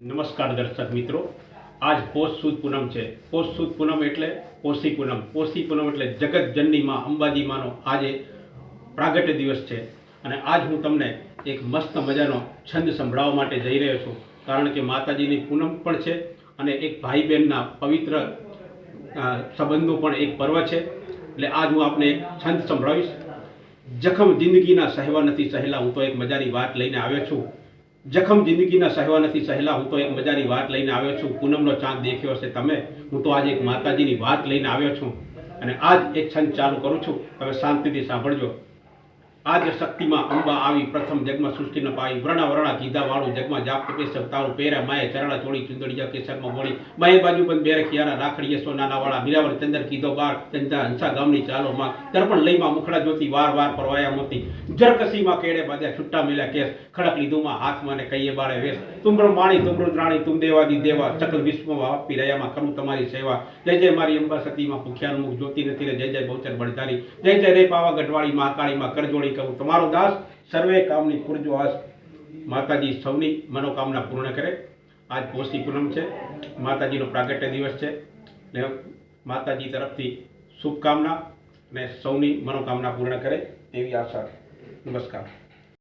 નમસ્કાર દર્શક મિત્રો, આજ પોષ સુદ પૂનમ છે. પોષ સુદ પૂનમ એટલે પોષી પૂનમ. પોષી પૂનમ એટલે જગતજનની માં અંબાજી માનો આજે પ્રાગટ્ય દિવસ છે. અને આજ હું તમને એક મસ્ત મજાનો છંદ સંભળાવવા માટે જઈ રહ્યો છું, કારણ કે માતાજીની પૂનમ પણ છે અને એક ભાઈ બહેનના પવિત્ર સંબંધો પણ એક પર્વ છે. એટલે આજ હું આપને એક છંદ સંભળાવીશ. જખમ જિંદગીના સહેવા નથી સહેલા, હું તો એક મજાની વાત લઈને આવ્યો છું. જખમ જિંદગીના સહેવા નથી સહેલા, હું તો એક મજાની વાત લઈને આવ્યો છું. પૂનમનો ચાંદ દેખ્યો હશે તમે, હું તો આજે એક માતાજીની વાત લઈને આવ્યો છું. અને આજ એક છંદ ચાલુ કરું છું, તમે શાંતિથી સાંભળજો. આજ શક્તિમાં અંબા આવી, પ્રથમ જગમાં સૃષ્ટિ ન પાવી. વર્ણા વર્ણા કીધા વાળું, જગમાં જાપ તપે સવતારું. પેરા માએ ચરણા ચોળી, ચુંદડીયા કેસરમાં મોળી. માએ બાજુ બંધ બેરે ખિયારા, રાખડીએ સોનાના વાળા. મીરાવર ચંદર કીધો બાર, ચંચા હંસા ગામની ચાલો માં. દર્પણ લઈમાં મુખડા જ્યોતિ, વાર વાર પરવાયા મોતી. જરકસીમાં કેડે બાંધ્યા, છૂટા મેલ્યા કેસ. ખડક લીધુંમાં હાથમાં ને કહીએ બાળે વેશ. તુમરો માણી તુમરો રાણી, તુમ દેવાદી દેવા. સકલ વિશ્વમાં વાપી રહ્યામાં કરું તમારી સેવા. જય જય મારી અંબા સતીમાં, ભૂખ્યાનું મુખ જ્યોતિ નથી રે. જય જય બહુચર બળધારી. જય જય રે પાવા ગઢવાળી, મહાકાળીમાં કરજોડી કહું તમારો દાસ. સર્વે કામની પૂરજો આસ. માતાજી સૌની મનોકામના પૂર્ણ કરે. આજ પોષી પૂનમ છે, માતાજીનો પ્રાગટ્ય દિવસ છે. એટલે માતાજી તરફથી શુભકામના અને સૌની મનોકામના પૂર્ણ કરે તેવી આશા. નમસ્કાર.